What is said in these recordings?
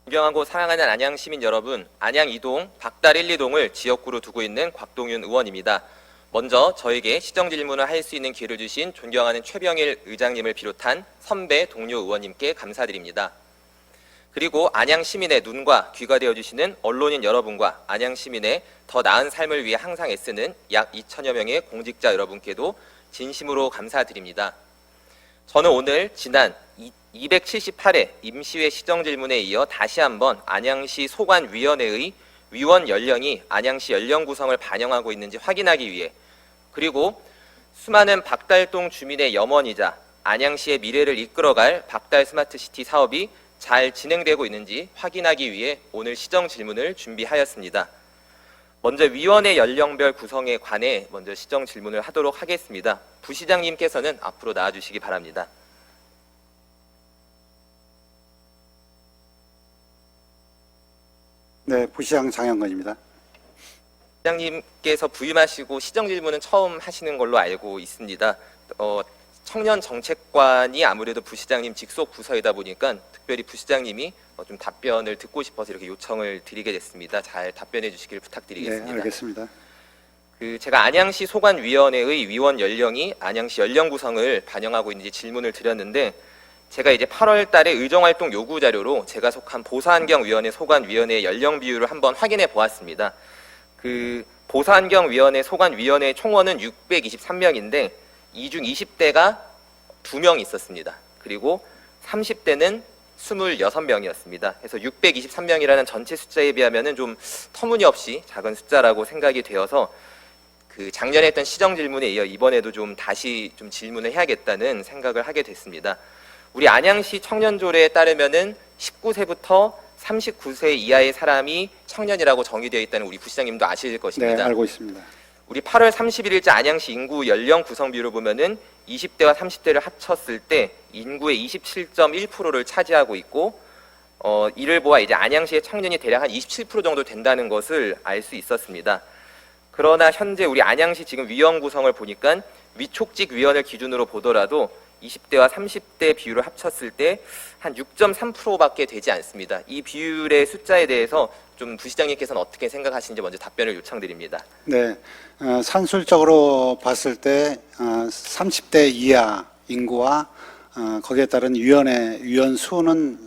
존경하고 사랑하는 안양 시민 여러분, 안양 2동 박달 1, 2동을 지역구로 두고 있는 곽동윤 의원입니다. 먼저 저에게 시정 질문을 할 수 있는 기회를 주신 존경하는 최병일 의장님을 비롯한 선배 동료 의원님께 감사드립니다. 그리고 안양 시민의 눈과 귀가 되어주시는 언론인 여러분과 안양 시민의 더 나은 삶을 위해 항상 애쓰는 약 2천여 명의 공직자 여러분께도 진심으로 감사드립니다. 저는 오늘 지난 278회 임시회 시정질문에 이어 다시 한번 안양시 소관위원회의 위원 연령이 안양시 연령 구성을 반영하고 있는지 확인하기 위해, 그리고 수많은 박달동 주민의 염원이자 안양시의 미래를 이끌어갈 박달 스마트시티 사업이 잘 진행되고 있는지 확인하기 위해 오늘 시정질문을 준비하였습니다. 먼저 위원회 연령별 구성에 관해 먼저 시정질문을 하도록 하겠습니다. 부시장님께서는 앞으로 나와주시기 바랍니다. 네, 부시장 장영건입니다. 부시장님께서 부임하시고 시정질문은 처음 하시는 걸로 알고 있습니다. 청년정책관이 아무래도 부시장님 직속 부서이다 보니까 특별히 부시장님이 좀 답변을 듣고 싶어서 이렇게 요청을 드리게 됐습니다. 잘 답변해 주시길 부탁드리겠습니다. 네, 알겠습니다. 제가 안양시 소관위원회의 위원 연령이 안양시 연령 구성을 반영하고 있는지 질문을 드렸는데, 제가 이제 8월 달에 의정활동 요구 자료로 제가 속한 보사환경위원회 소관위원회 연령 비율을 한번 확인해 보았습니다. 보사환경위원회 소관위원회 총원은 623명인데 이 중 20대가 2명 있었습니다. 그리고 30대는 26명이었습니다. 그래서 623명이라는 전체 숫자에 비하면은 좀 터무니없이 작은 숫자라고 생각이 되어서 작년에 했던 시정 질문에 이어 이번에도 좀 다시 좀 질문을 해야겠다는 생각을 하게 됐습니다. 우리 안양시 청년조례에 따르면은 19세부터 39세 이하의 사람이 청년이라고 정의되어 있다는 우리 부시장님도 아실 것입니다. 네, 알고 있습니다. 우리 8월 31일자 안양시 인구 연령 구성 비율을 보면은 20대와 30대를 합쳤을 때 인구의 27.1%를 차지하고 있고, 이를 보아 이제 안양시의 청년이 대략 한 27% 정도 된다는 것을 알 수 있었습니다. 그러나 현재 우리 안양시 지금 위원 구성을 보니까 위촉직 위원을 기준으로 보더라도 20대와 30대 비율을 합쳤을 때 한 6.3%밖에 되지 않습니다. 이 비율의 숫자에 대해서 좀 부시장님께서는 어떻게 생각하시는지 먼저 답변을 요청드립니다. 네, 산술적으로 봤을 때 30대 이하 인구와 거기에 따른 위원 수는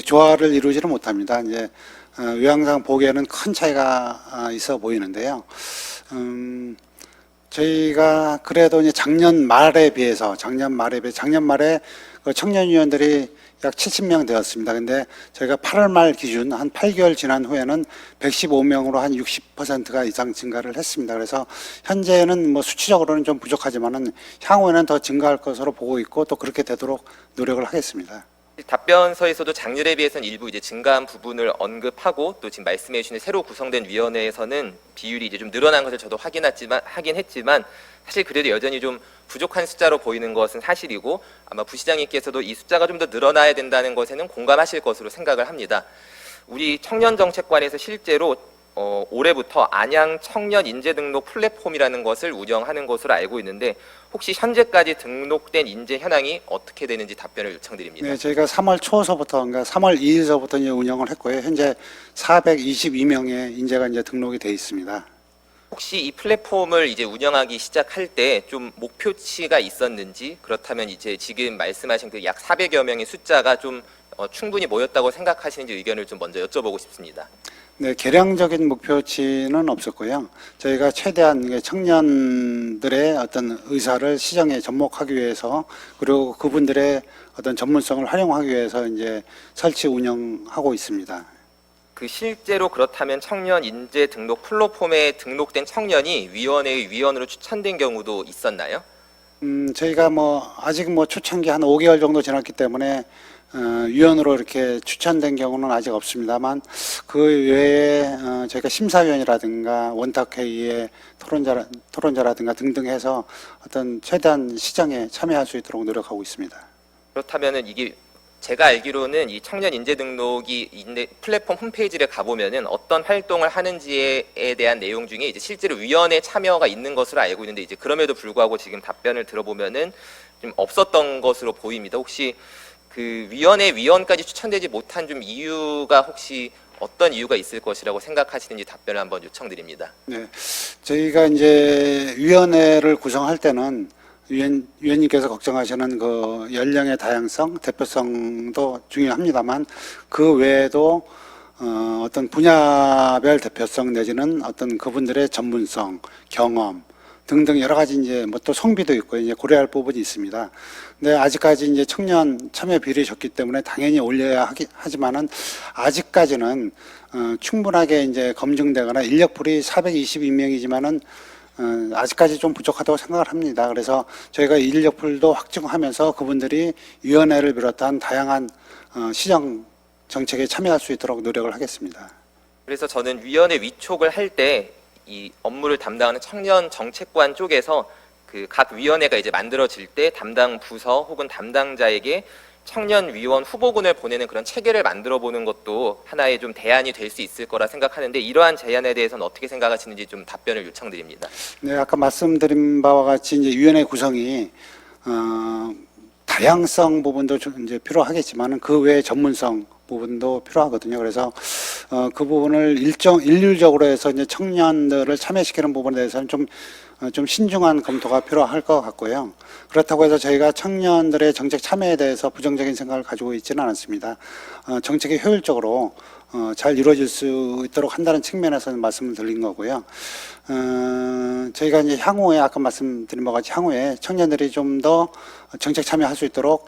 조화를 이루지는 못합니다. 이제 외양상 보기에는 큰 차이가 있어 보이는데요. 저희가 그래도 이제 작년 말에 작년 말에 그 청년위원들이 약 70명 되었습니다. 근데 저희가 8월 말 기준 한 8개월 지난 후에는 115명으로 한 60%가 이상 증가를 했습니다. 그래서 현재는 뭐 수치적으로는 좀 부족하지만은 향후에는 더 증가할 것으로 보고 있고 또 그렇게 되도록 노력을 하겠습니다. 답변서에서도 작년에 비해서는 일부 이제 증가한 부분을 언급하고, 또 지금 말씀해 주신 새로 구성된 위원회에서는 비율이 이제 좀 늘어난 것을 저도 하긴 했지만 사실 그래도 여전히 좀 부족한 숫자로 보이는 것은 사실이고, 아마 부시장님께서도 이 숫자가 좀 더 늘어나야 된다는 것에는 공감하실 것으로 생각을 합니다. 우리 청년정책관에서 실제로 올해부터 안양 청년 인재 등록 플랫폼이라는 것을 운영하는 것으로 알고 있는데, 혹시 현재까지 등록된 인재 현황이 어떻게 되는지 답변을 요청드립니다. 네, 저희가 3월 초서부터, 그러니까 3월 2일서부터 이제 운영을 했고요. 현재 422명의 인재가 이제 등록이 돼 있습니다. 혹시 이 플랫폼을 이제 운영하기 시작할 때 좀 목표치가 있었는지, 그렇다면 이제 지금 말씀하신 그 약 400여 명의 숫자가 좀 충분히 모였다고 생각하시는지 의견을 좀 먼저 여쭤보고 싶습니다. 네, 계량적인 목표치는 없었고요. 저희가 최대한 청년들의 어떤 의사를 시정에 접목하기 위해서, 그리고 그분들의 어떤 전문성을 활용하기 위해서 이제 설치 운영하고 있습니다. 실제로 그렇다면 청년 인재 등록 플랫폼에 등록된 청년이 위원회의 위원으로 추천된 경우도 있었나요? 저희가 아직 초창기 한 5개월 정도 지났기 때문에 위원으로 이렇게 추천된 경우는 아직 없습니다만, 그 외에 저희가 심사위원이라든가 원탁회의의 토론자라든가 등등 해서 어떤 최대한 시정에 참여할 수 있도록 노력하고 있습니다. 그렇다면은 이게 제가 알기로는 이 청년 인재 등록이 플랫폼 홈페이지를 가보면은 어떤 활동을 하는지에 대한 내용 중에 이제 실제로 위원회 참여가 있는 것으로 알고 있는데, 이제 그럼에도 불구하고 지금 답변을 들어보면은 좀 없었던 것으로 보입니다. 혹시 그 위원회 위원까지 추천되지 못한 좀 이유가 혹시 어떤 이유가 있을 것이라고 생각하시는지 답변을 한번 요청드립니다. 네, 저희가 이제 위원회를 구성할 때는 위원님께서 걱정하시는 그 연령의 다양성, 대표성도 중요합니다만 그 외에도 어떤 분야별 대표성 내지는 어떤 그분들의 전문성, 경험 등등 여러 가지 이제 뭐 또 성비도 있고 이제 고려할 부분이 있습니다. 근데 아직까지 이제 청년 참여 비율이 적기 때문에 당연히 올려야 하지만은 아직까지는 충분하게 이제 검증되거나 인력풀이 422명이지만은 아직까지 좀 부족하다고 생각을 합니다. 그래서 저희가 인력풀도 확충하면서 그분들이 위원회를 비롯한 다양한 시정 정책에 참여할 수 있도록 노력을 하겠습니다. 그래서 저는 위원회 위촉을 할 때 이 업무를 담당하는 청년 정책관 쪽에서 그 각 위원회가 이제 만들어질 때 담당 부서 혹은 담당자에게 청년 위원 후보군을 보내는 그런 체계를 만들어 보는 것도 하나의 좀 대안이 될 수 있을 거라 생각하는데 이러한 제안에 대해서는 어떻게 생각하시는지 좀 답변을 요청드립니다. 네, 아까 말씀드린 바와 같이 이제 위원회 구성이 다양성 부분도 좀 이제 필요하겠지만은 그 외에 전문성 부분도 필요하거든요. 그래서 그 부분을 일률적으로 해서 이제 청년들을 참여시키는 부분에 대해서는 좀 신중한 검토가 필요할 것 같고요. 그렇다고 해서 저희가 청년들의 정책 참여에 대해서 부정적인 생각을 가지고 있지는 않습니다. 정책이 효율적으로 잘 이루어질 수 있도록 한다는 측면에서는 말씀을 드린 거고요. 저희가 이제 향후에 아까 말씀드린 바와 같이 향후에 청년들이 좀 더 정책 참여할 수 있도록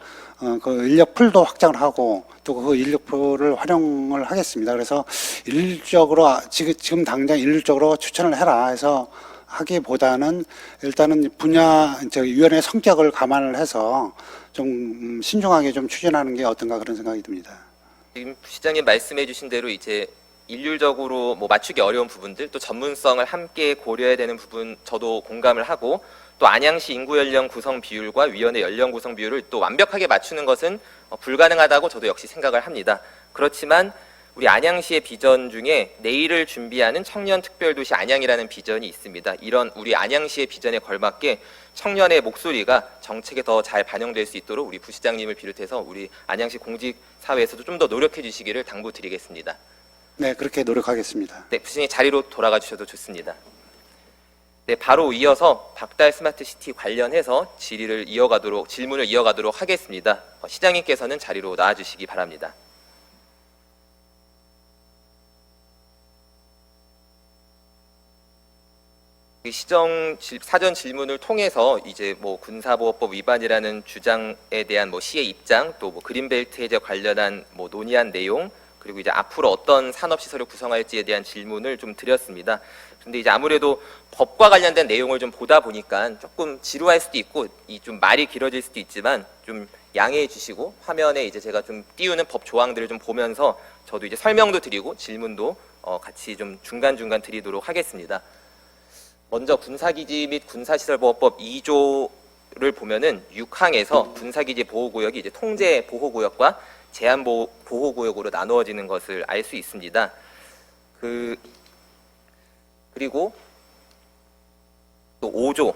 그 인력풀도 확장을 하고 또 그 인력풀을 활용을 하겠습니다. 그래서 일률적으로 지금 당장 일률적으로 추천을 해라 해서 하기보다는 일단은 위원회 성격을 감안을 해서 좀 신중하게 좀 추진하는 게 어떤가 그런 생각이 듭니다. 지금 부시장님 말씀해주신 대로 이제 일률적으로 뭐 맞추기 어려운 부분들 또 전문성을 함께 고려해야 되는 부분 저도 공감을 하고 또 안양시 인구 연령 구성 비율과 위원회 연령 구성 비율을 또 완벽하게 맞추는 것은 불가능하다고 저도 역시 생각을 합니다. 그렇지만 우리 안양시의 비전 중에 내일을 준비하는 청년 특별도시 안양이라는 비전이 있습니다. 이런 우리 안양시의 비전에 걸맞게 청년의 목소리가 정책에 더 잘 반영될 수 있도록 우리 부시장님을 비롯해서 우리 안양시 공직사회에서도 좀 더 노력해 주시기를 당부드리겠습니다. 네, 그렇게 노력하겠습니다. 네, 부시장님 자리로 돌아가 주셔도 좋습니다. 네, 바로 이어서 박달 스마트시티 관련해서 질문을 이어가도록 하겠습니다. 시장님께서는 자리로 나와주시기 바랍니다. 사전 질문을 통해서 이제 뭐 군사보호법 위반이라는 주장에 대한 뭐 시의 입장, 또 뭐 그린벨트 해제 관련한 뭐 논의한 내용, 그리고 이제 앞으로 어떤 산업시설을 구성할지에 대한 질문을 좀 드렸습니다. 근데 이제 아무래도 법과 관련된 내용을 좀 보다 보니까 조금 지루할 수도 있고 이 좀 말이 길어질 수도 있지만 좀 양해해 주시고 화면에 이제 제가 좀 띄우는 법 조항들을 좀 보면서 저도 이제 설명도 드리고 질문도 같이 좀 중간중간 드리도록 하겠습니다. 먼저 군사기지 및 군사시설보호법 2조를 보면은 6항에서 군사기지 보호구역이 이제 통제 보호구역과 제한 보호구역으로 나누어지는 것을 알 수 있습니다. 그리고 또 5조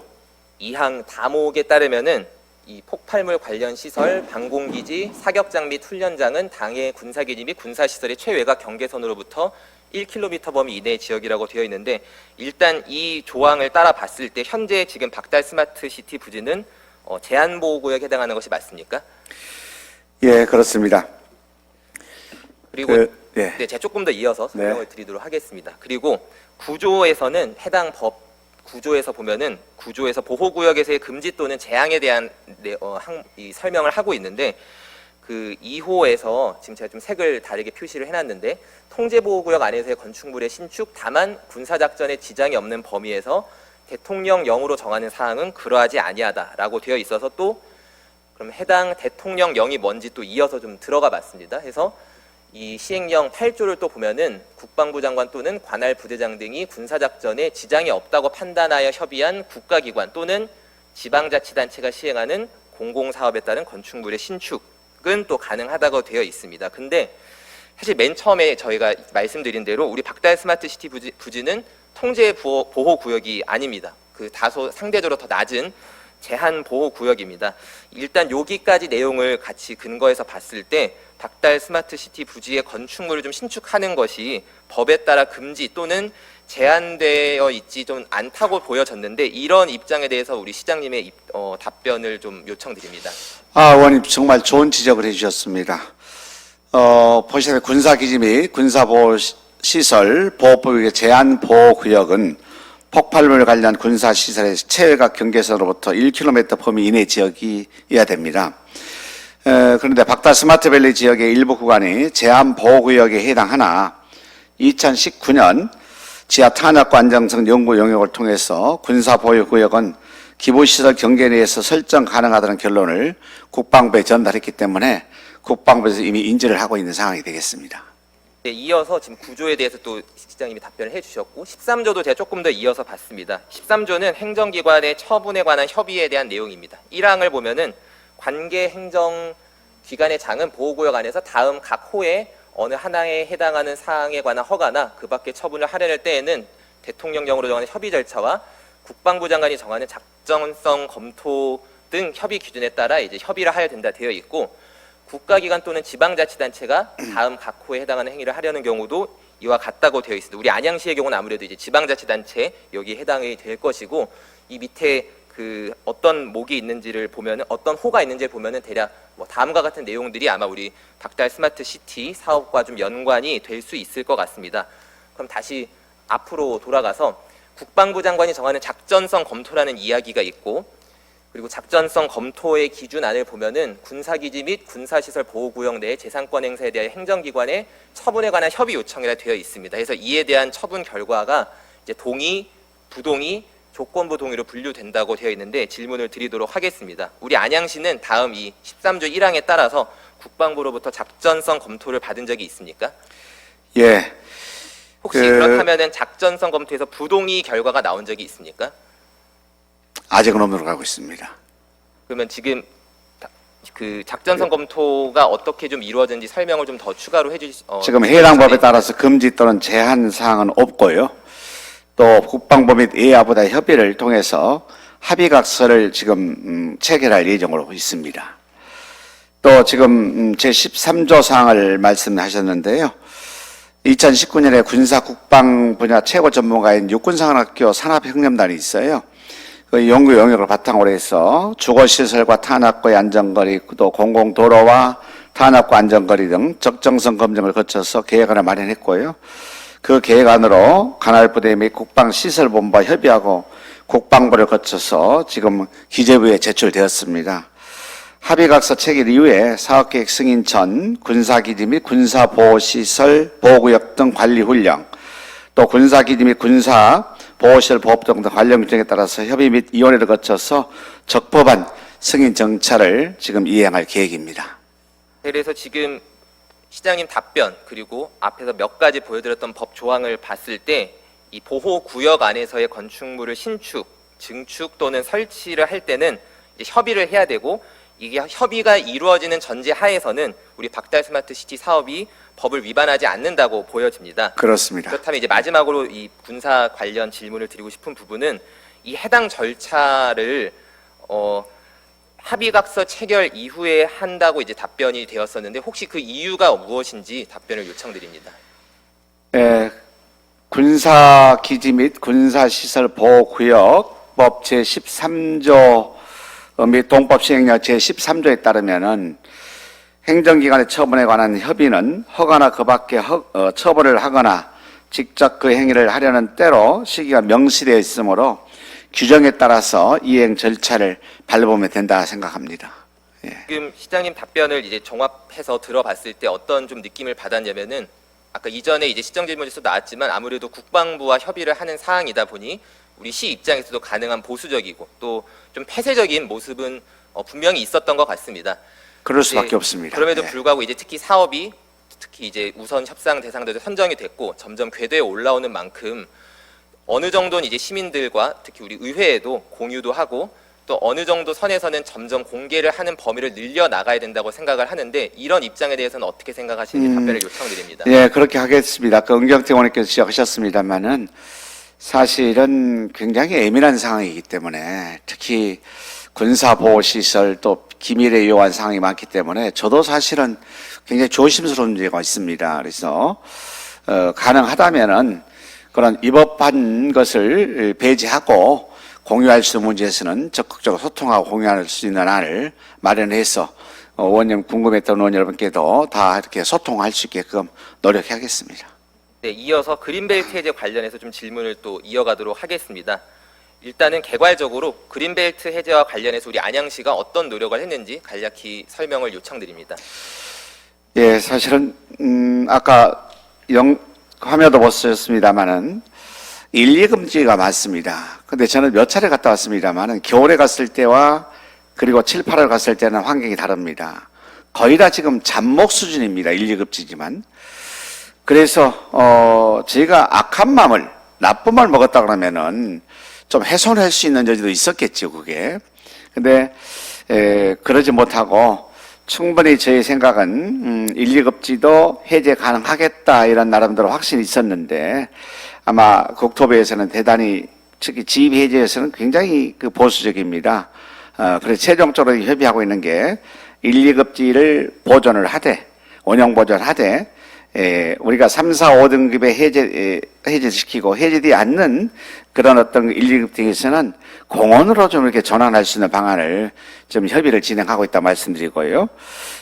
2항 다목에 따르면은 이 폭발물 관련 시설, 방공기지, 사격장 및 훈련장은 당해 군사기지 및 군사시설의 최외곽 경계선으로부터 1km 범위 이내의 지역이라고 되어 있는데 일단 이 조항을 따라 봤을 때 현재 지금 박달 스마트시티 부지는 제한보호구역에 해당하는 것이 맞습니까? 예, 그렇습니다. 그리고 예. 네, 제가 조금 더 이어서 설명을 드리도록 하겠습니다. 그리고 구조에서는 해당 법 구조에서 보면은 구조에서 보호구역에서의 금지 또는 재앙에 대한 이 설명을 하고 있는데 그 2호에서 지금 제가 좀 색을 다르게 표시를 해놨는데 통제보호구역 안에서의 건축물의 신축 다만 군사작전에 지장이 없는 범위에서 대통령령으로 정하는 사항은 그러하지 아니하다라고 되어 있어서 또 그럼 해당 대통령령이 뭔지 또 이어서 좀 들어가 봤습니다. 해서 이 시행령 8조를 또 보면은 국방부 장관 또는 관할 부대장 등이 군사작전에 지장이 없다고 판단하여 협의한 국가기관 또는 지방자치단체가 시행하는 공공사업에 따른 건축물의 신축은 또 가능하다고 되어 있습니다. 근데 사실 맨 처음에 저희가 말씀드린 대로 우리 박달 스마트시티 부지는 통제 보호구역이 아닙니다. 그 다소 상대적으로 더 낮은 제한 보호 구역입니다. 일단 여기까지 내용을 같이 근거해서 봤을 때 박달 스마트시티 부지의 건축물을 좀 신축하는 것이 법에 따라 금지 또는 제한되어 있지 좀 않다고 보여졌는데 이런 입장에 대해서 우리 시장님의 답변을 좀 요청드립니다. 의원님 정말 좋은 지적을 해주셨습니다. 보시다시피 군사기지 및 군사보호시설 보호법의 제한보호구역은 폭발물 관련 군사시설의 체외각 경계선으로부터 1km 범위 이내 지역이어야 됩니다. 그런데 박달 스마트밸리 지역의 일부 구간이 제한보호구역에 해당하나 2019년 지하 탄압과 안정성 연구 영역을 통해서 군사보호구역은 기부시설 경계 내에서 설정 가능하다는 결론을 국방부에 전달했기 때문에 국방부에서 이미 인지를 하고 있는 상황이 되겠습니다. 네, 이어서 지금 구조에 대해서 또 시장님이 답변을 해주셨고 13조도 제가 조금 더 이어서 봤습니다. 13조는 행정기관의 처분에 관한 협의에 대한 내용입니다. 1항을 보면은 관계 행정기관의 장은 보호구역 안에서 다음 각 호에 어느 하나에 해당하는 사항에 관한 허가나 그 밖의 처분을 하려는 때에는 대통령령으로 정하는 협의 절차와 국방부 장관이 정하는 작전성 검토 등 협의 기준에 따라 이제 협의를 하여야 된다 되어 있고 국가기관 또는 지방자치단체가 다음 각 호에 해당하는 행위를 하려는 경우도 이와 같다고 되어 있습니다. 우리 안양시의 경우는 아무래도 이제 지방자치단체 여기에 해당이 될 것이고 이 밑에 그 어떤 목이 있는지를 보면은 어떤 호가 있는지를 보면은 대략 뭐 다음과 같은 내용들이 아마 우리 박달 스마트 시티 사업과 좀 연관이 될 수 있을 것 같습니다. 그럼 다시 앞으로 돌아가서 국방부 장관이 정하는 작전성 검토라는 이야기가 있고 그리고 작전성 검토의 기준안을 보면은 군사기지 및 군사시설 보호구역 내의 재산권 행사에 대한 행정기관의 처분에 관한 협의 요청이라 되어 있습니다. 그래서 이에 대한 처분 결과가 이제 동의, 부동의, 조건부 동의로 분류된다고 되어 있는데 질문을 드리도록 하겠습니다. 우리 안양시는 다음 이 13조 1항에 따라서 국방부로부터 작전성 검토를 받은 적이 있습니까? 예. 혹시 그렇다면은 작전성 검토에서 부동의 결과가 나온 적이 있습니까? 아직은 없는 걸로 알고 있습니다. 그러면 지금 그 작전성 검토가 어떻게 좀 이루어졌는지 설명을 좀 더 추가로 지금 해당 법에 따라서 금지 또는 제한 사항은 없고요. 또 국방부 및 예하보다 협의를 통해서 합의각서를 지금 체결할 예정으로 있습니다. 또 지금 제13조 사항을 말씀하셨는데요. 2019년에 군사 국방 분야 최고 전문가인 육군사관학교 산업혁명단이 있어요. 그 연구 영역을 바탕으로 해서 주거시설과 탄압과의 안전거리, 또 공공도로와 탄압과 안전거리 등 적정성 검증을 거쳐서 계획안을 마련했고요. 그 계획안으로 관할부대 및 국방시설본부와 협의하고 국방부를 거쳐서 지금 기재부에 제출되었습니다. 합의각서 체결 이후에 사업계획 승인 전 군사기지 및 군사보호시설 보호구역 등 관리훈령, 또 군사기지 및 군사보호시설 보호 등 관련 규정에 따라서 협의 및 위원회를 거쳐서 적법한 승인 정찰을 지금 이행할 계획입니다. 그래서 지금 시장님 답변 그리고 앞에서 몇 가지 보여드렸던 법 조항을 봤을 때 이 보호구역 안에서의 건축물을 신축, 증축 또는 설치를 할 때는 이제 협의를 해야 되고 이게 협의가 이루어지는 전제 하에서는 우리 박달 스마트 시티 사업이 법을 위반하지 않는다고 보여집니다. 그렇습니다. 그렇다면 이제 마지막으로 이 군사 관련 질문을 드리고 싶은 부분은 이 해당 절차를 합의각서 체결 이후에 한다고 이제 답변이 되었었는데 혹시 그 이유가 무엇인지 답변을 요청드립니다. 군사기지 및 군사시설 보호구역법 제13조 및 동법 시행령 제13조에 따르면은 행정기관의 처분에 관한 협의는 허가나 그 밖에 처벌을 하거나 직접 그 행위를 하려는 때로 시기가 명시되어 있으므로 규정에 따라서 이행 절차를 밟으면 된다 생각합니다. 예. 지금 시장님 답변을 이제 종합해서 들어봤을 때 어떤 좀 느낌을 받았냐면은 아까 이전에 이제 시정질문에서 나왔지만 아무래도 국방부와 협의를 하는 사항이다 보니 우리 시 입장에서도 가능한 보수적이고 또 좀 폐쇄적인 모습은 분명히 있었던 것 같습니다. 그럴 수밖에 없습니다. 그럼에도 예. 불구하고 이제 특히 사업이 특히 이제 우선 협상 대상들도 선정이 됐고 점점 궤도에 올라오는 만큼 어느 정도는 이제 시민들과 특히 우리 의회에도 공유도 하고 또 어느 정도 선에서는 점점 공개를 하는 범위를 늘려 나가야 된다고 생각을 하는데 이런 입장에 대해서는 어떻게 생각하시는지 답변을 요청드립니다. 예, 그렇게 하겠습니다. 그 은경태 의원님께서 지적하셨습니다만은 사실은 굉장히 예민한 상황이기 때문에 특히 군사보호시설 또 기밀에 요한 사항이 많기 때문에 저도 사실은 굉장히 조심스러운 문제가 있습니다. 그래서 가능하다면은 그런 위법한 것을 배제하고 공유할 수 있는 문제에서는 적극적으로 소통하고 공유할 수 있는 안을 마련해서 의원님 궁금했던 의원 여러분께도 다 이렇게 소통할 수 있게끔 노력하겠습니다. 네, 이어서 그린벨트 해제 관련해서 좀 질문을 또 이어가도록 하겠습니다. 일단은 개괄적으로 그린벨트 해제와 관련해서 우리 안양시가 어떤 노력을 했는지 간략히 설명을 요청드립니다. 예, 사실은 아까 화면도 보셨습니다마는 1, 2금지가 많습니다. 근데 저는 몇 차례 갔다 왔습니다마는 겨울에 갔을 때와 그리고 7, 8월 갔을 때는 환경이 다릅니다. 거의 다 지금 잡목 수준입니다. 1, 2급지지만. 그래서 저희가 악한 마음을 나쁜 말 먹었다 그러면은 좀 훼손할 수 있는 여지도 있었겠죠, 그게. 근데 그러지 못하고 충분히 저희 생각은 1, 2급지도 해제 가능하겠다 이런 나름대로 확신이 있었는데 아마 국토부에서는 대단히 특히 지입 해제에서는 굉장히 보수적입니다. 그래서 최종적으로 협의하고 있는 게 1, 2급지를 보존을 하되 원형 보존하되 우리가 3, 4, 5등급에 해제시키고 해제되지 않는 그런 어떤 1, 2급 등에서는 공원으로 좀 이렇게 전환할 수 있는 방안을 좀 협의를 진행하고 있다 말씀드리고요.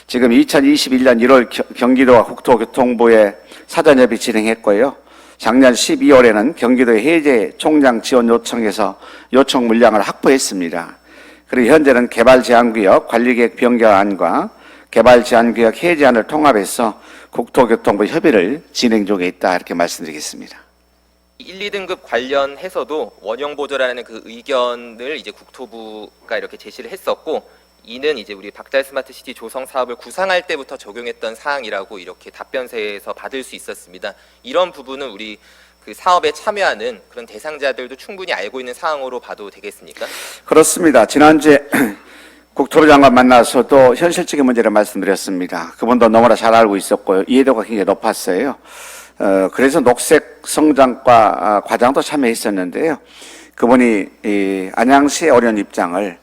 지금 2021년 1월 경기도와 국토교통부에 사전협의 진행했고요. 작년 12월에는 경기도의 해제 총장 지원 요청에서 요청 물량을 확보했습니다. 그리고 현재는 개발제한구역 관리계획 변경안과 개발제한구역 해제안을 통합해서 국토교통부 협의를 진행 중에 있다 이렇게 말씀드리겠습니다. 1, 2등급 관련해서도 원형 보조라는 그 의견을 이제 국토부가 이렇게 제시를 했었고, 이는 이제 우리 박달 스마트시티 조성 사업을 구상할 때부터 적용했던 사항이라고 이렇게 답변서에서 받을 수 있었습니다. 이런 부분은 우리 그 사업에 참여하는 그런 대상자들도 충분히 알고 있는 사항으로 봐도 되겠습니까? 그렇습니다. 지난주에 국토부 장관 만나서도 현실적인 문제를 말씀드렸습니다. 그분도 너무나 잘 알고 있었고요. 이해도가 굉장히 높았어요. 그래서 녹색 성장과 과장도 참여했었는데요. 그분이 이 안양시의 어려운 입장을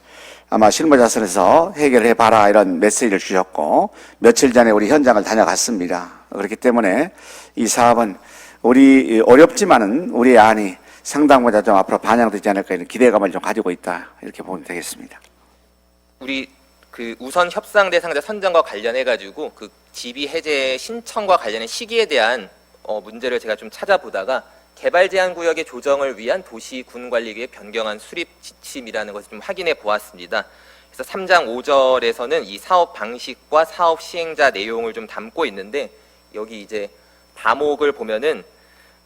아마 실무자선에서 해결해봐라 이런 메시지를 주셨고 며칠 전에 우리 현장을 다녀갔습니다. 그렇기 때문에 이 사업은 우리 어렵지만은 우리의 안이 상당보다 좀 앞으로 반영되지 않을까 이런 기대감을 좀 가지고 있다 이렇게 보면 되겠습니다. 우리 그 우선 협상 대상자 선정과 관련해 가지고 그 지비 해제 신청과 관련된 시기에 대한 문제를 제가 좀 찾아보다가 개발 제한 구역의 조정을 위한 도시 군 관리계획 변경안 수립 지침이라는 것을 좀 확인해 보았습니다. 그래서 3장 5절에서는 이 사업 방식과 사업 시행자 내용을 좀 담고 있는데 여기 이제 다목을 보면은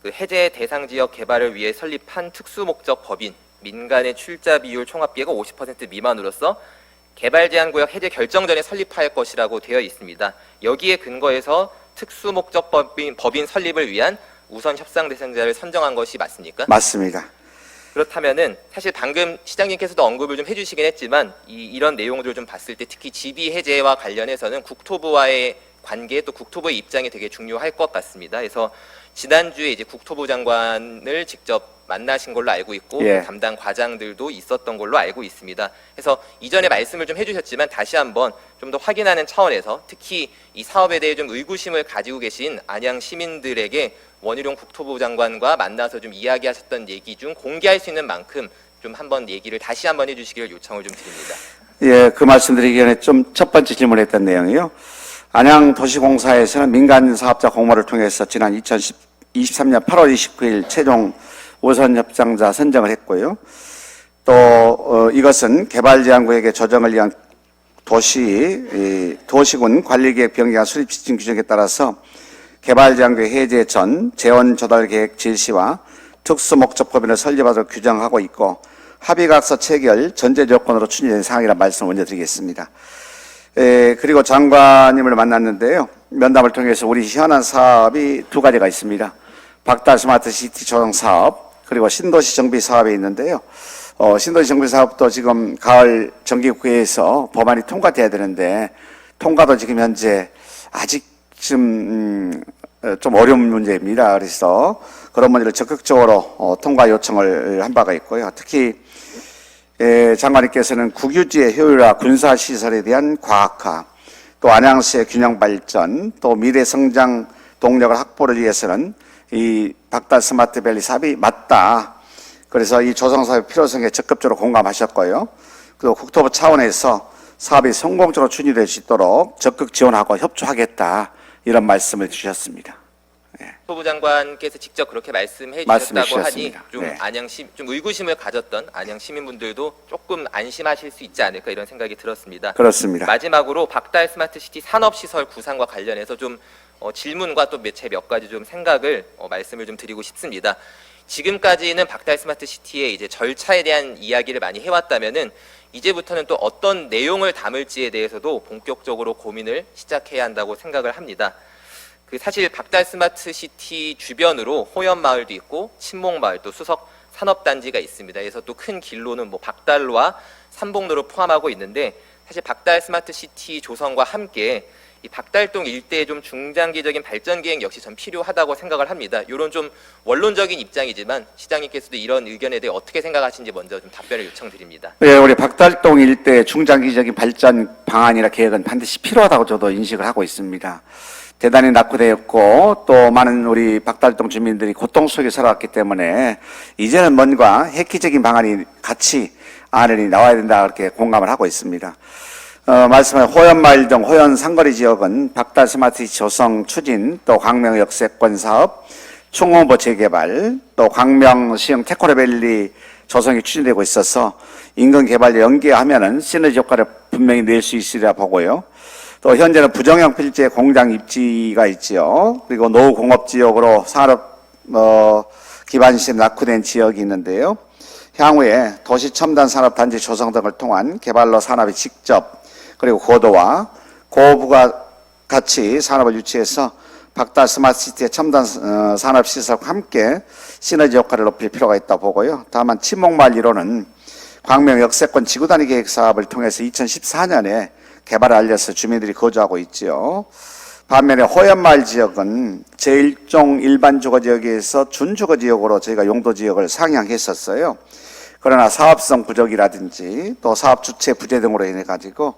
그 해제 대상 지역 개발을 위해 설립한 특수 목적 법인 민간의 출자 비율 총합비가 50% 미만으로서 개발 제한 구역 해제 결정 전에 설립할 것이라고 되어 있습니다. 여기에 근거해서 특수 목적 법인 설립을 위한 우선 협상 대상자를 선정한 것이 맞습니까? 맞습니다. 그렇다면은 사실 방금 시장님께서도 언급을 좀 해주시긴 했지만 이런 내용들을 좀 봤을 때 특히 지비 해제와 관련해서는 국토부와의 관계 또 국토부의 입장이 되게 중요할 것 같습니다. 그래서 지난주에 이제 국토부 장관을 직접 만나신 걸로 알고 있고 예. 담당 과장들도 있었던 걸로 알고 있습니다. 그래서 이전에 말씀을 좀 해주셨지만 다시 한번 좀 더 확인하는 차원에서 특히 이 사업에 대해 좀 의구심을 가지고 계신 안양 시민들에게 원희룡 국토부 장관과 만나서 좀 이야기하셨던 얘기 중 공개할 수 있는 만큼 좀 한번 얘기를 다시 한번 해주시기를 요청을 좀 드립니다. 예, 그 말씀드리기 전에 좀 첫 번째 질문했던 내용이요. 안양도시공사에서는 민간 사업자 공모를 통해서 지난 2023년 8월 29일 최종 우선 협상자 선정을 했고요. 또 이것은 개발제한구역의 조정을 위한 도시군 관리계획 변경 수립 지침 규정에 따라서 개발제한구역 해제 전 재원 조달 계획 질시와 특수목적법인을 설립하도록 규정하고 있고 합의각서 체결 전제 조건으로 추진된 사항이라 말씀을 먼저 드리겠습니다. 그리고 장관님을 만났는데요. 면담을 통해서 우리 현안 사업이 두 가지가 있습니다. 박달 스마트시티 조성 사업 그리고 신도시 정비 사업이 있는데요. 신도시 정비 사업도 지금 가을 정기국회에서 법안이 통과돼야 되는데 통과도 지금 현재 아직 좀 어려운 문제입니다. 그래서 그런 문제를 적극적으로 통과 요청을 한 바가 있고요. 특히 장관님께서는 국유지의 효율화, 군사시설에 대한 과학화, 또 안양시의 균형 발전, 또 미래 성장 동력을 확보를 위해서는 이 박달 스마트밸리 사업이 맞다. 그래서 이 조성사업의 필요성에 적극적으로 공감하셨고요. 그리고 국토부 차원에서 사업이 성공적으로 추진될 수 있도록 적극 지원하고 협조하겠다. 이런 말씀을 주셨습니다. 국토부 장관께서 직접 그렇게 말씀해 말씀해 주셨다고 하니 주셨습니다. 좀 네. 좀 의구심을 가졌던 안양 시민분들도 조금 안심하실 수 있지 않을까 이런 생각이 들었습니다. 그렇습니다. 마지막으로 박달 스마트시티 산업시설 구상과 관련해서 좀 질문과 또 제 몇 가지 좀 생각을 말씀을 좀 드리고 싶습니다. 지금까지는 박달 스마트시티의 이제 절차에 대한 이야기를 많이 해왔다면은 이제부터는 또 어떤 내용을 담을지에 대해서도 본격적으로 고민을 시작해야 한다고 생각을 합니다. 사실 박달 스마트시티 주변으로 호연마을도 있고 친목마을 또 수석 산업단지가 있습니다. 그래서 또 큰 길로는 뭐 박달로와 삼봉로를 포함하고 있는데 사실 박달 스마트시티 조성과 함께 이 박달동 일대의 좀 중장기적인 발전 계획 역시 전 필요하다고 생각을 합니다. 이런 좀 원론적인 입장이지만 시장님께서도 이런 의견에 대해 어떻게 생각하시는지 먼저 좀 답변을 요청드립니다. 네, 우리 박달동 일대 중장기적인 발전 방안이나 계획은 반드시 필요하다고 저도 인식을 하고 있습니다. 대단히 낙후되었고 또 많은 우리 박달동 주민들이 고통 속에 살아왔기 때문에 이제는 뭔가 획기적인 방안이 같이 안에 나와야 된다 그렇게 공감을 하고 있습니다. 말씀한 호연마을 등 호연 상거리 지역은 박달 스마트시티 조성 추진, 또 광명 역세권 사업, 충홍보 재개발, 또 광명 시흥 테크노밸리 조성이 추진되고 있어서 인근 개발과 연계하면은 시너지 효과를 분명히 낼 수 있으리라 보고요. 또 현재는 부정형 필지의 공장 입지가 있지요. 그리고 노후공업지역으로 산업 기반 시스템 낙후된 지역이 있는데요. 향후에 도시 첨단 산업 단지 조성 등을 통한 개발로 산업이 직접 그리고 고도와 고부가 가치 산업을 유치해서 박달 스마트시티의 첨단 산업 시설과 함께 시너지 효과를 높일 필요가 있다고 보고요. 다만 친목마을 1호는 광명 역세권 지구단위 계획 사업을 통해서 2014년에 개발을 알려서 주민들이 거주하고 있지요. 반면에 호연마을 지역은 제1종 일반 주거지역에서 준주거지역으로 저희가 용도지역을 상향했었어요. 그러나 사업성 부족이라든지 또 사업 주체 부재 등으로 인해 가지고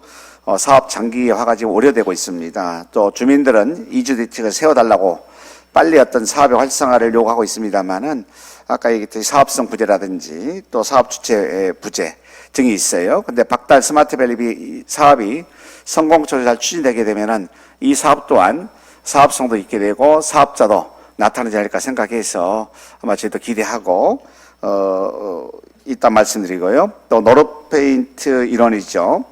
사업 장기화가 지금 우려되고 있습니다. 또 주민들은 이주대책을 세워달라고 빨리 어떤 사업의 활성화를 요구하고 있습니다만은 아까 얘기했듯이 사업성 부재라든지 또 사업 주체 부재 등이 있어요. 근데 박달 스마트밸리 사업이 성공적으로 잘 추진되게 되면은 이 사업 또한 사업성도 있게 되고 사업자도 나타나지 않을까 생각해서 아마 저희도 기대하고 일단 말씀드리고요. 또 노르페인트 일원이죠.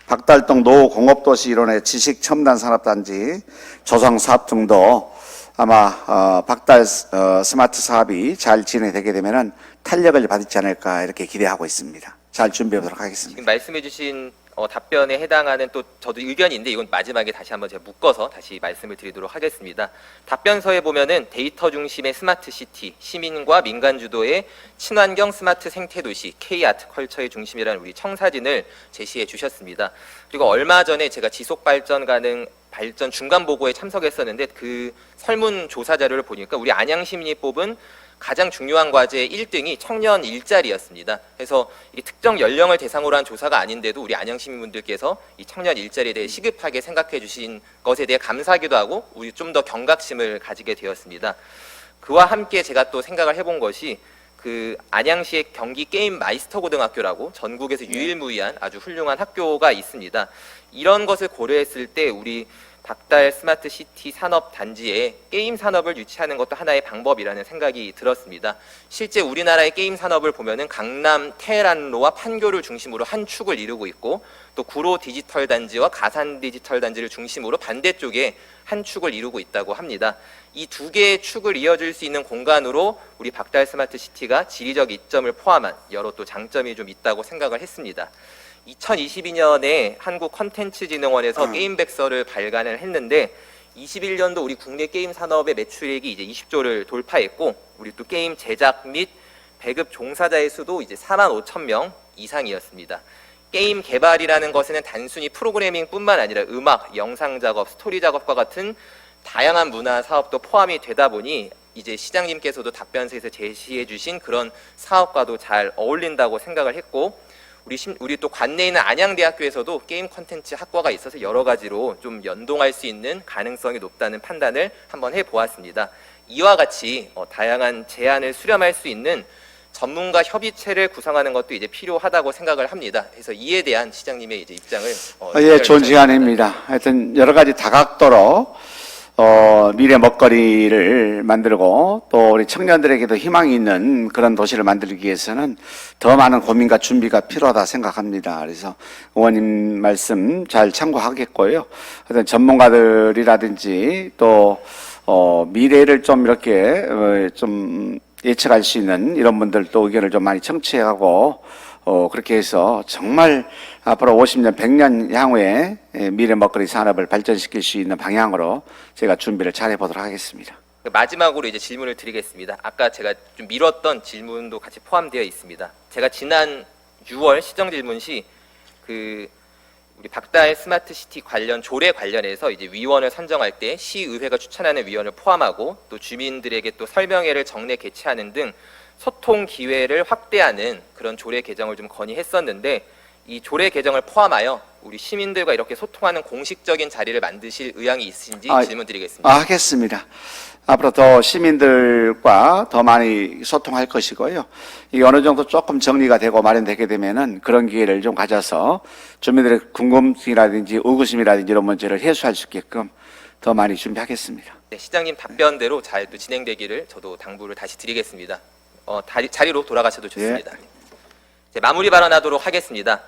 박달동 노후공업도시 일원의 지식첨단산업단지 조성사업 등도 아마 박달 스마트 사업이 잘 진행되게 되면은 탄력을 받지 않을까 이렇게 기대하고 있습니다. 잘 준비해 보도록 하겠습니다. 지금 말씀해주신 답변에 해당하는 또 저도 의견인데 이건 마지막에 다시 한번 제가 묶어서 다시 말씀을 드리도록 하겠습니다. 답변서에 보면은 데이터 중심의 스마트 시티, 시민과 민간 주도의 친환경 스마트 생태 도시, K-아트 컬처의 중심이라는 우리 청사진을 제시해 주셨습니다. 그리고 얼마 전에 제가 지속 발전 가능 발전 중간 보고에 참석했었는데 그 설문 조사 자료를 보니까 우리 안양 시민이 뽑은 가장 중요한 과제 1등이 청년 일자리였습니다. 그래서 이 특정 연령을 대상으로 한 조사가 아닌데도 우리 안양 시민분들께서 이 청년 일자리에 대해 시급하게 생각해 주신 것에 대해 감사하기도 하고 우리 좀 더 경각심을 가지게 되었습니다. 그와 함께 제가 또 생각을 해본 것이 안양시의 경기 게임 마이스터 고등학교라고 전국에서 유일무이한 아주 훌륭한 학교가 있습니다. 이런 것을 고려했을 때 우리 박달 스마트 시티 산업 단지에 게임 산업을 유치하는 것도 하나의 방법이라는 생각이 들었습니다. 실제 우리나라의 게임 산업을 보면은 강남 테헤란로와 판교를 중심으로 한 축을 이루고 있고 또 구로 디지털 단지와 가산 디지털 단지를 중심으로 반대쪽에 한 축을 이루고 있다고 합니다. 이 두 개의 축을 이어줄 수 있는 공간으로 우리 박달 스마트 시티가 지리적 이점을 포함한 여러 또 장점이 좀 있다고 생각을 했습니다. 2022년에 한국컨텐츠진흥원에서 게임 백서를 발간을 했는데 21년도 우리 국내 게임 산업의 매출액이 이제 20조를 돌파했고 우리 또 게임 제작 및 배급 종사자의 수도 이제 45,000명 이상이었습니다. 게임 개발이라는 것은 단순히 프로그래밍뿐만 아니라 음악, 영상 작업, 스토리 작업과 같은 다양한 문화 사업도 포함이 되다 보니 이제 시장님께서도 답변서에서 제시해 주신 그런 사업과도 잘 어울린다고 생각을 했고, 우리 또 관내에 있는 안양대학교에서도 게임 콘텐츠 학과가 있어서 여러 가지로 좀 연동할 수 있는 가능성이 높다는 판단을 한번 해보았습니다. 이와 같이 다양한 제안을 수렴할 수 있는 전문가 협의체를 구성하는 것도 이제 필요하다고 생각을 합니다. 그래서 이에 대한 시장님의 이제 입장을 예, 좋은 제안입니다. 하여튼 여러 가지 다각도로 미래 먹거리를 만들고 또 우리 청년들에게도 희망이 있는 그런 도시를 만들기 위해서는 더 많은 고민과 준비가 필요하다 생각합니다. 그래서 의원님 말씀 잘 참고하겠고요. 하여튼 전문가들이라든지 또 미래를 좀 이렇게 좀 예측할 수 있는 이런 분들도 의견을 좀 많이 청취하고 그렇게 해서 정말 앞으로 50년, 100년 향후에 미래 먹거리 산업을 발전시킬 수 있는 방향으로 제가 준비를 잘 해보도록 하겠습니다. 마지막으로 이제 질문을 드리겠습니다. 아까 제가 좀 미뤘던 질문도 같이 포함되어 있습니다. 제가 지난 6월 시정 질문 시 우리 박달 스마트시티 관련 조례 관련해서 이제 위원을 선정할 때 시의회가 추천하는 위원을 포함하고 또 주민들에게 또 설명회를 정례 개최하는 등 소통 기회를 확대하는 그런 조례 개정을 좀 건의했었는데, 이 조례 개정을 포함하여 우리 시민들과 이렇게 소통하는 공식적인 자리를 만드실 의향이 있으신지 질문드리겠습니다. 하겠습니다. 앞으로 더 시민들과 더 많이 소통할 것이고요. 이게 어느 정도 조금 정리가 되고 마련되게 되면은 그런 기회를 좀 가져서 주민들의 궁금증이라든지 의구심이라든지 이런 문제를 해소할 수 있게끔 더 많이 준비하겠습니다. 네, 시장님 답변대로 잘 또 진행되기를 저도 당부를 다시 드리겠습니다. 자리로 돌아가셔도 좋습니다. 네, 마무리 발언하도록 하겠습니다.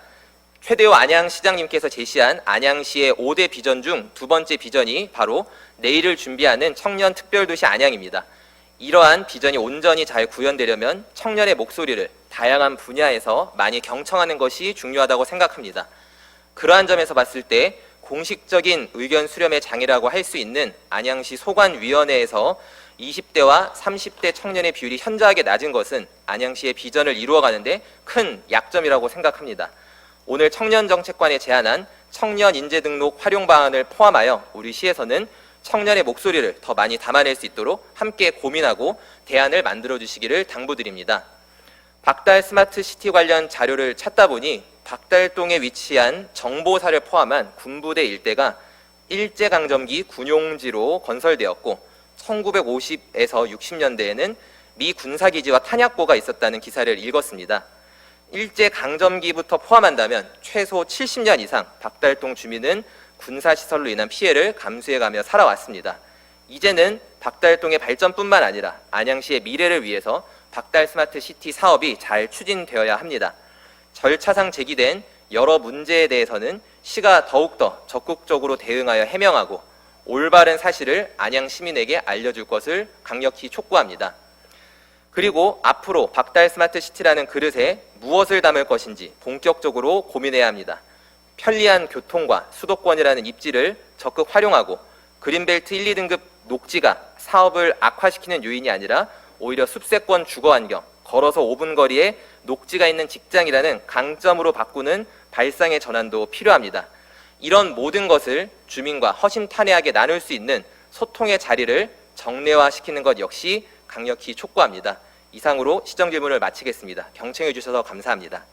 최대호 안양시장님께서 제시한 안양시의 5대 비전 중 두 번째 비전이 바로 내일을 준비하는 청년 특별도시 안양입니다. 이러한 비전이 온전히 잘 구현되려면 청년의 목소리를 다양한 분야에서 많이 경청하는 것이 중요하다고 생각합니다. 그러한 점에서 봤을 때 공식적인 의견 수렴의 장이라고 할 수 있는 안양시 소관위원회에서 20대와 30대 청년의 비율이 현저하게 낮은 것은 안양시의 비전을 이루어가는데 큰 약점이라고 생각합니다. 오늘 청년정책관에 제안한 청년 인재 등록 활용 방안을 포함하여 우리 시에서는 청년의 목소리를 더 많이 담아낼 수 있도록 함께 고민하고 대안을 만들어 주시기를 당부드립니다. 박달 스마트시티 관련 자료를 찾다 보니 박달동에 위치한 정보사를 포함한 군부대 일대가 일제강점기 군용지로 건설되었고 1950에서 60년대에는 미 군사기지와 탄약고가 있었다는 기사를 읽었습니다. 일제강점기부터 포함한다면 최소 70년 이상 박달동 주민은 군사시설로 인한 피해를 감수해가며 살아왔습니다. 이제는 박달동의 발전뿐만 아니라 안양시의 미래를 위해서 박달 스마트시티 사업이 잘 추진되어야 합니다. 절차상 제기된 여러 문제에 대해서는 시가 더욱더 적극적으로 대응하여 해명하고 올바른 사실을 안양 시민에게 알려줄 것을 강력히 촉구합니다. 그리고 앞으로 박달 스마트시티라는 그릇에 무엇을 담을 것인지 본격적으로 고민해야 합니다. 편리한 교통과 수도권이라는 입지를 적극 활용하고 그린벨트 1, 2등급 녹지가 사업을 악화시키는 요인이 아니라 오히려 숲세권 주거환경, 걸어서 5분 거리에 녹지가 있는 직장이라는 강점으로 바꾸는 발상의 전환도 필요합니다. 이런 모든 것을 주민과 허심탄회하게 나눌 수 있는 소통의 자리를 정례화시키는 것 역시 강력히 촉구합니다. 이상으로 시정질문을 마치겠습니다. 경청해 주셔서 감사합니다.